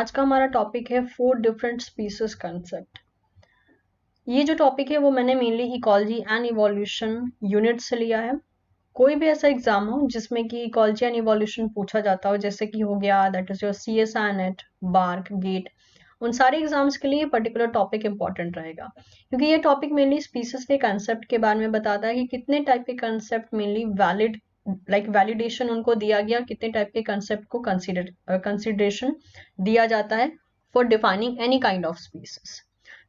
आज का हमारा टॉपिक है 4 डिफरेंट स्पीसीज कंसेप्ट। ये जो टॉपिक है वो मैंने mainly ecology and evolution unit से लिया है। कोई भी ऐसा एग्जाम हो जिसमें कि इकोलॉजी एंड इवोल्यूशन पूछा जाता हो, जैसे कि हो गया that is your CSI net, BARC, GATE, उन सारे एग्जाम्स के लिए पर्टिकुलर टॉपिक इंपॉर्टेंट रहेगा, क्योंकि ये टॉपिक मेनली स्पीसीज के कंसेप्ट के बारे में बताता है कि कितने टाइप के कंसेप्ट मेनली वैलिड वैलिडेशन उनको दिया गया, कितने टाइप के कंसेप्ट को कंसिडरेशन दिया जाता है for defining any kind of species.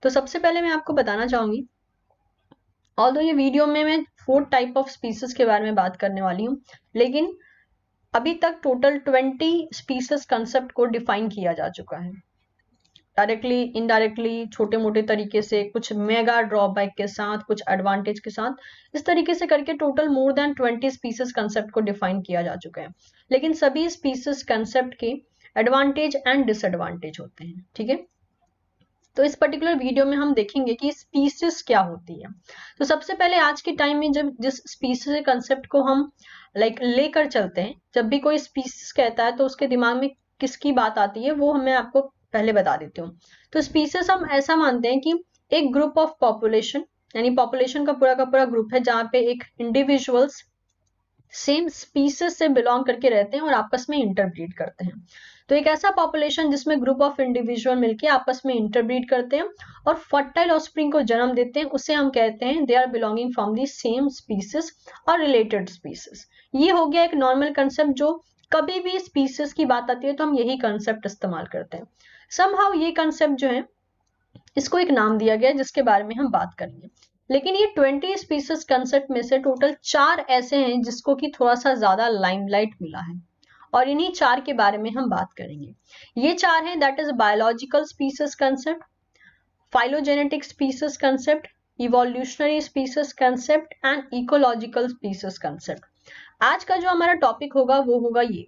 तो सबसे पहले मैं आपको बताना चाहूंगी, ऑल्दो ये वीडियो में मैं 4 टाइप ऑफ स्पीसीज के बारे में बात करने वाली हूँ, लेकिन अभी तक टोटल 20 स्पीसीज कंसेप्ट को डिफाइन किया जा चुका है, डायरेक्टली इनडायरेक्टली, छोटे मोटे तरीके से, कुछ मेगा ड्रॉबैक के साथ, कुछ एडवांटेज के साथ, इस तरीके से करके total more than 20 species concept को डिफाइन किया जा चुका है। लेकिन सभी स्पीसीज कंसेप्ट के एडवांटेज एंड डिसएडवांटेज होते हैं, ठीक है। तो इस पर्टिकुलर वीडियो में हम देखेंगे कि स्पीसीज क्या होती है। तो सबसे पहले आज के टाइम में जब जिस स्पीसीज कंसेप्ट को हम लेकर चलते हैं, जब भी कोई स्पीसीज कहता है तो उसके दिमाग में किसकी बात आती है वो मैं आपको पहले बता देती हूँ। तो स्पीसीज हम ऐसा मानते हैं कि एक ग्रुप ऑफ पॉपुलेशन, यानी पॉपुलेशन का पूरा ग्रुप है जहाँ पे एक इंडिविजुअल्स सेम स्पीसीज से बिलोंग करके रहते हैं और आपस में इंटरब्रीड करते हैं। तो एक ऐसा पॉपुलेशन जिसमें ग्रुप ऑफ इंडिविजुअल मिलके आपस में इंटरब्रीड करते हैं और फर्टाइल ऑफस्प्रिंग को जन्म देते हैं, उसे हम कहते हैं they are belonging from the same species और रिलेटेड स्पीसीज। ये हो गया एक नॉर्मल कंसेप्ट, जो कभी भी स्पीसीज की बात आती है तो हम यही कंसेप्ट इस्तेमाल करते हैं। समहाउ ये कंसेप्ट जो है इसको एक नाम दिया गया जिसके बारे में हम बात करेंगे। लेकिन ये 20 स्पीसीज कंसेप्ट में से टोटल 4 ऐसे हैं जिसको कि थोड़ा सा ज्यादा लाइमलाइट मिला है, और इन्हीं 4 के बारे में हम बात करेंगे। ये 4 हैं, that is biological species concept, phylogenetic species concept, evolutionary species concept and ecological species concept. आज का जो हमारा टॉपिक होगा वो होगा ये।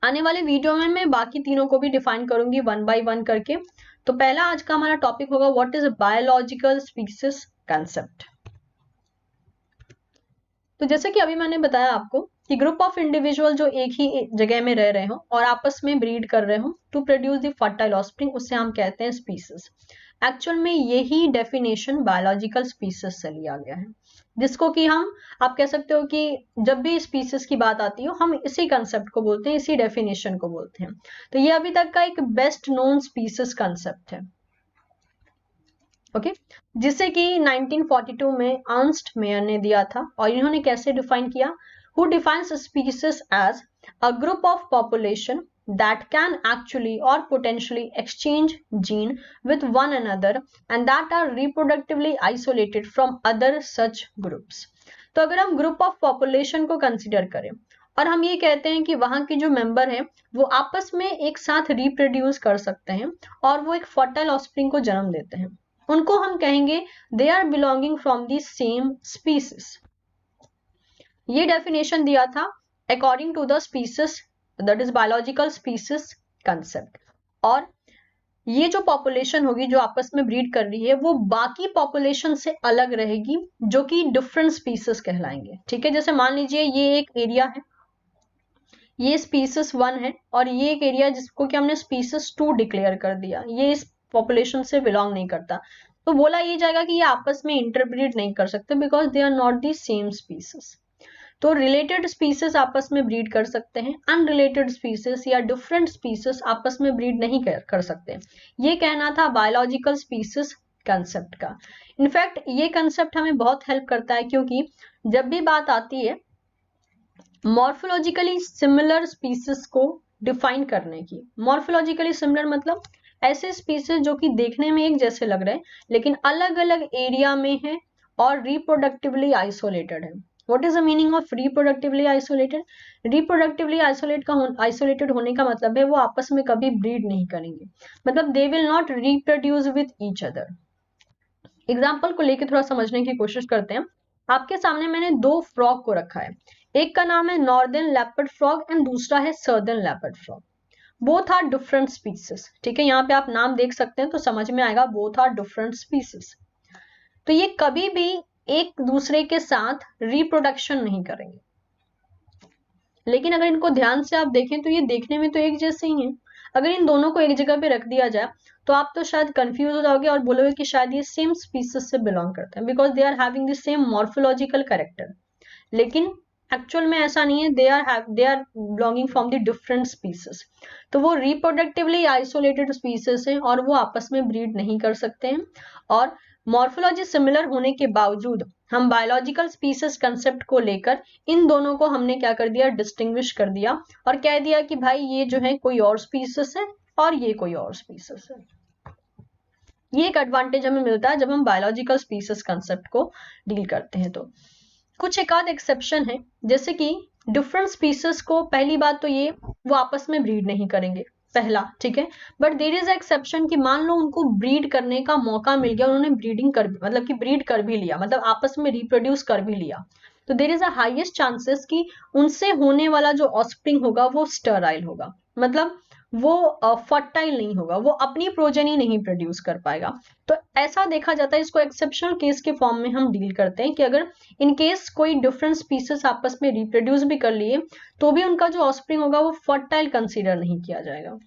आने वाले वीडियो में मैं बाकी तीनों को भी डिफाइन करूंगी 1 बाय 1 करके। तो पहला आज का हमारा टॉपिक होगा what is biological species concept. तो जैसे कि अभी मैंने बताया आपको कि ग्रुप ऑफ इंडिविजुअल जो एक ही जगह में रह रहे हो और आपस में ब्रीड कर रहे हो to produce the fertile offspring, उससे हम कहते हैं स्पीसीज। एक्चुअल में यही डेफिनेशन बायोलॉजिकल स्पीसीज से लिया गया है, जिसको कि आप कह सकते हो कि जब भी स्पीसीज की बात आती हो हम इसी कंसेप्ट को बोलते हैं, इसी डेफिनेशन को बोलते हैं। तो ये अभी तक का एक बेस्ट नोन स्पीसीज कंसेप्ट है, ओके, जिसे कि 1942 में अर्नस्ट मेयर ने दिया था। और इन्होंने कैसे डिफाइन किया? Who defines species as a group of population that can actually or potentially exchange gene with one another and that are reproductively isolated from other such groups। तो अगर हम ग्रुप ऑफ पॉपुलेशन को consider करें और हम ये कहते हैं कि वहां के जो मेंबर हैं वो आपस में एक साथ रिप्रोड्यूस कर सकते हैं और वो एक फर्टाइल ऑफस्प्रिंग को जन्म देते हैं, उनको हम कहेंगे they are belonging from the same species. ये डेफिनेशन दिया था according to the species, that is biological species concept. और ये जो पॉपुलेशन होगी जो आपस में ब्रीड कर रही है वो बाकी पॉपुलेशन से अलग रहेगी, जो कि डिफरेंट स्पीसीज कहलाएंगे, ठीक है। जैसे मान लीजिए ये एक एरिया है, ये स्पीसीज 1 है, और ये एक एरिया जिसको कि हमने स्पीसीज 2 डिक्लेयर कर दिया, ये इस पॉपुलेशन से बिलोंग नहीं करता, तो बोला ये जाएगा कि ये आपस में इंटरब्रीड नहीं कर सकते because they are not the same species. तो रिलेटेड स्पीसीज आपस में ब्रीड कर सकते हैं, अनरिलेटेड स्पीसीज या डिफरेंट स्पीसीज आपस में ब्रीड नहीं कर सकते। ये कहना था बायोलॉजिकल स्पीसीज कंसेप्ट का। इनफैक्ट ये कंसेप्ट हमें बहुत हेल्प करता है, क्योंकि जब भी बात आती है मॉर्फोलॉजिकली सिमिलर स्पीसीज को डिफाइन करने की, मॉर्फोलॉजिकली सिमिलर मतलब ऐसे स्पीसीज जो कि देखने में एक जैसे लग रहे हैं लेकिन अलग अलग एरिया में है और रिप्रोडक्टिवली आइसोलेटेड है। What is the meaning of reproductively isolated? Reproductively isolated होने का मतलब है वो आपस में कभी ब्रीड नहीं करेंगे, मतलब they will not reproduce with each other। Example को लेके थोड़ा समझने की कोशिश करते हैं। आपके सामने मैंने 2 फ्रॉग को रखा है, एक का नाम है नॉर्दर्न लेपर्ड फ्रॉग एंड दूसरा है southern leopard frog. Both are different species, ठीक है। यहाँ पे आप नाम देख सकते हैं तो समझ में आएगा, बोथ आर डिफरेंट स्पीसीज। तो ये कभी भी एक दूसरे के साथ रिप्रोडक्शन नहीं करेंगे, लेकिन अगर इनको ध्यान से आप देखें तो ये देखने में तो एक जैसे ही हैं, अगर इन दोनों को एक जगह पे रख दिया जाए तो आप तो शायद कंफ्यूज हो जाओगे और बोलोगे कि शायद ये सेम स्पीसीज से बिलोंग करते हैं, because they are having the same morphological character. लेकिन एक्चुअल में ऐसा नहीं है, they are belonging from the different species. तो वो रिप्रोडक्टिवली आइसोलेटेड स्पीसीज हैं और वो आपस में ब्रीड नहीं कर सकते हैं। और मॉर्फोलॉजी सिमिलर होने के बावजूद हम बायोलॉजिकल स्पीसीज कंसेप्ट को लेकर इन दोनों को हमने क्या कर दिया, डिस्टिंग्विश कर दिया और कह दिया कि भाई ये जो है कोई और स्पीसीज है और ये कोई और स्पीसीज है। ये एक एडवांटेज हमें मिलता है जब हम बायोलॉजिकल स्पीसीज कंसेप्ट को डील करते हैं। तो कुछ एक आध एक्सेप्शन है, जैसे कि डिफरेंट स्पीसीज को, पहली बात तो ये वो आपस में ब्रीड नहीं करेंगे, पहला, ठीक है। बट देर इज एक्सेप्शन कि मान लो उनको ब्रीड करने का मौका मिल गया, उन्होंने ब्रीडिंग कर, मतलब कि ब्रीड कर भी लिया, मतलब आपस में रिप्रोड्यूस कर भी लिया, तो there is a highest chances कि उनसे होने वाला जो ऑस्प्रिंग होगा वो स्टराइल होगा, मतलब वो फर्टाइल नहीं होगा, वो अपनी प्रोजेनी नहीं प्रोड्यूस कर पाएगा। तो ऐसा देखा जाता है, इसको एक्सेप्शनल केस के फॉर्म में हम डील करते हैं कि अगर इन केस कोई डिफरेंट स्पीसीज आपस में रिप्रोड्यूस भी कर लिए तो भी उनका जो ऑस्प्रिंग होगा वो फर्टाइल कंसीडर नहीं किया जाएगा।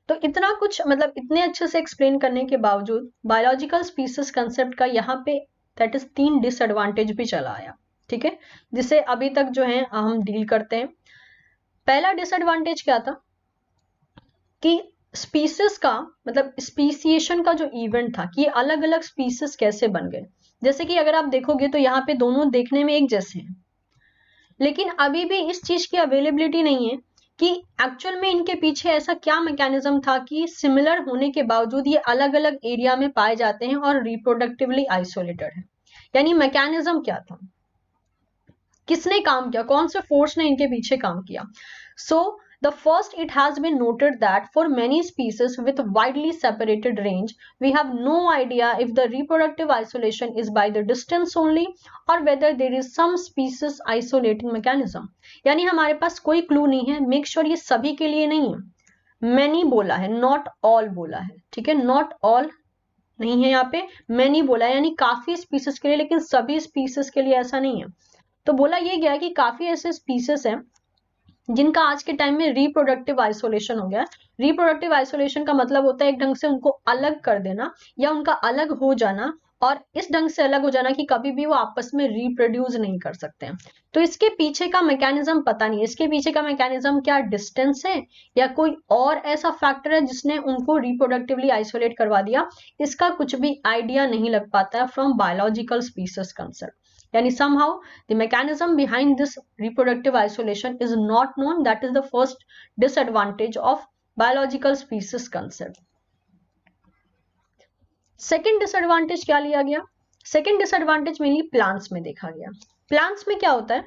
तो इतना कुछ, मतलब इतने अच्छे से एक्सप्लेन करने के बावजूद बायोलॉजिकल स्पीसीज कंसेप्ट का यहाँ पे दैट इज 3 डिसएडवांटेज भी चला आया, ठीक है, जिसे अभी तक जो है हम डील करते हैं। पहला डिसएडवांटेज क्या था कि स्पीसीज का, मतलब स्पीसिएशन का जो इवेंट था कि अलग अलग स्पीसीज कैसे बन गए। जैसे कि अगर आप देखोगे तो यहाँ पे दोनों देखने में एक जैसे हैं, लेकिन अभी भी इस चीज की अवेलेबिलिटी नहीं है कि एक्चुअल में इनके पीछे ऐसा क्या मैकेनिज्म था कि सिमिलर होने के बावजूद ये अलग अलग एरिया में पाए जाते हैं और रिप्रोडक्टिवली आइसोलेटेड है। यानी मैकेनिज्म क्या था, किसने काम किया, कौन से फोर्स ने इनके पीछे काम किया। सो the first, it has been noted that for many species with widely separated range, we have no idea if the reproductive isolation is by the distance only or whether there is some species isolating mechanism। यानी हमारे पास कोई clue नहीं है, make sure ये सभी के लिए नहीं है, मैनी बोला है, नॉट ऑल बोला है, ठीक है, नॉट ऑल नहीं है यहाँ पे, मैनी बोला है, यानी काफी स्पीसीज के लिए, लेकिन सभी स्पीसीज के लिए ऐसा नहीं है। तो बोला ये गया कि काफी ऐसे स्पीसीज हैं जिनका आज के टाइम में रिप्रोडक्टिव आइसोलेशन हो गया। रिप्रोडक्टिव आइसोलेशन का मतलब होता है एक ढंग से उनको अलग कर देना या उनका अलग हो जाना, और इस ढंग से अलग हो जाना कि कभी भी वो आपस में रिप्रोड्यूस नहीं कर सकते हैं। तो इसके पीछे का मैकेनिज्म पता नहीं है, इसके पीछे का मैकेनिज्म क्या डिस्टेंस है या कोई और ऐसा फैक्टर है जिसने उनको रिप्रोडक्टिवली आइसोलेट करवा दिया, इसका कुछ भी आइडिया नहीं लग पाता है from biological species concept. Yani somehow the mechanism behind this reproductive isolation is not known. That is the first disadvantage of biological species concept. Second disadvantage क्या लिया गया, second disadvantage mainly plants में देखा गया। plants में क्या होता है,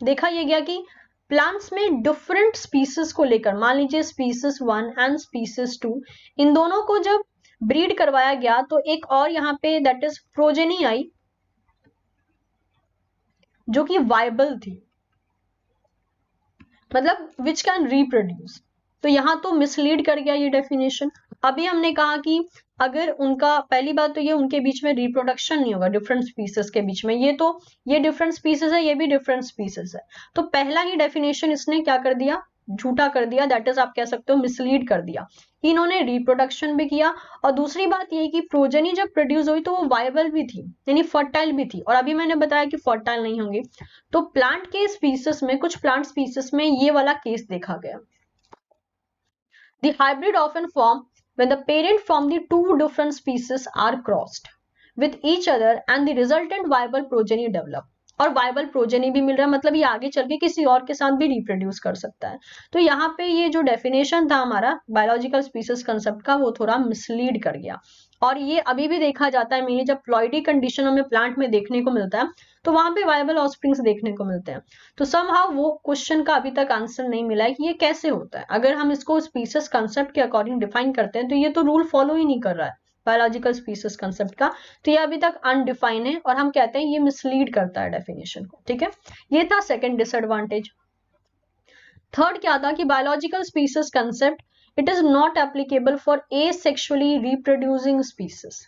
देखा यह गया कि प्लांट्स में डिफरेंट स्पीसीज को लेकर, मान लीजिए स्पीसीज 1 एंड स्पीसीज 2, इन दोनों को जब ब्रीड करवाया गया तो एक और यहाँ पे दैट इज प्रोजेनी आई जो कि वायबल थी, मतलब विच कैन रिप्रोड्यूस। तो यहां तो मिसलीड कर गया ये डेफिनेशन। अभी हमने कहा कि अगर उनका, पहली बात तो ये उनके बीच में रिप्रोडक्शन नहीं होगा डिफरेंट स्पीसीज के बीच में, ये डिफरेंट स्पीसीज है, ये भी डिफरेंट स्पीसीज है। तो पहला ही डेफिनेशन इसने क्या कर दिया, झूठा कर दिया, दैट इज आप कह सकते हो मिसलीड कर दिया। इन्होंने रिप्रोडक्शन भी किया और दूसरी बात ये कि प्रोजेनी जब प्रोड्यूस हुई तो वो वायबल भी थी, यानी फर्टाइल भी थी, और अभी मैंने बताया कि फर्टाइल नहीं होंगे। तो प्लांट के स्पीसीज में, कुछ प्लांट स्पीसीज में ये वाला केस देखा गया। The hybrid often form when the parent from the two different species are crossed with each other and the resultant viable progeny develop। और वाइबल प्रोजेनी भी मिल रहा है, मतलब ये आगे चल के किसी और के साथ भी रिप्रोड्यूस कर सकता है। तो यहाँ पे ये जो डेफिनेशन था हमारा बायोलॉजिकल स्पीसीज कंसेप्ट का, वो थोड़ा मिसलीड कर गया। और ये अभी भी देखा जाता है, मेनली जब प्लॉइडी कंडीशन हमें प्लांट में देखने को मिलता है तो वहां पे वायबल ऑफस्प्रिंग्स देखने को मिलते हैं। तो समहाउ वो क्वेश्चन का अभी तक आंसर नहीं मिला है कि ये कैसे होता है। अगर हम इसको स्पीसीज कंसेप्ट के अकॉर्डिंग डिफाइन करते हैं तो ये तो रूल फॉलो ही नहीं कर रहा है बायोलॉजिकल स्पीसीज कंसेप्ट का, तो ये अभी तक अनडिफाइन है और हम कहते हैं ये मिसलीड करता है डेफिनेशन को, ठीक है। ये था सेकंड डिसएडवांटेज। थर्ड क्या था कि biological species concept, it is not applicable for asexually reproducing species.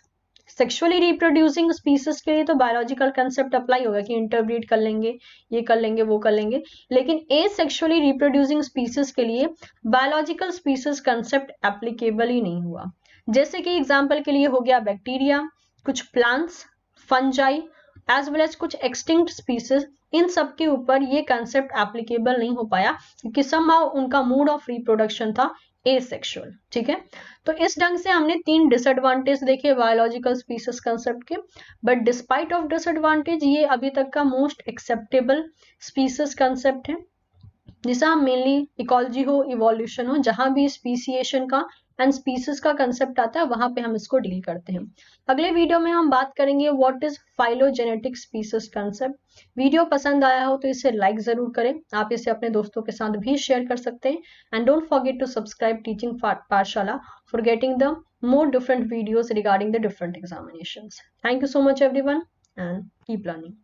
Sexually reproducing species के लिए तो बायोलॉजिकल कंसेप्ट अप्लाई होगा कि इंटरब्रीड कर लेंगे, ये कर लेंगे, वो कर लेंगे, लेकिन एसेक्सुअली रिप्रोड्यूसिंग स्पीसीज के लिए बायोलॉजिकल स्पीसीज कंसेप्ट एप्लीकेबल ही नहीं हुआ। जैसे कि एग्जाम्पल के लिए हो गया बैक्टीरिया, कुछ plants, fungi as well as कुछ एक्सटिंक्ट स्पीसीज, इन सब के ऊपर ये कंसेप्ट एप्लीकेबल नहीं हो पाया क्योंकि समहाउ उनका मोड ऑफ रिप्रोडक्शन था एसेक्सुअल। ठीक है, तो इस ढंग से हमने 3 डिसएडवांटेज देखे बायोलॉजिकल स्पीसीज कंसेप्ट के, बट डिस्पाइट ऑफ डिसएडवांटेज ये अभी तक का मोस्ट एक्सेप्टेबल स्पीसीज कंसेप्ट है, जिसे हम मेनली इकोलॉजी हो, इवोल्यूशन हो, जहां भी स्पीसिएशन का एंड स्पीसीज का कंसेप्ट आता है वहां पे हम इसको डील करते हैं। अगले वीडियो में हम बात करेंगे what is phylogenetic species concept. Video पसंद आया हो तो इसे लाइक जरूर करें, आप इसे अपने दोस्तों के साथ भी शेयर कर सकते हैं, and don't forget to subscribe teaching Pathshala for getting the more different videos regarding the different examinations. Thank you so much everyone and keep learning.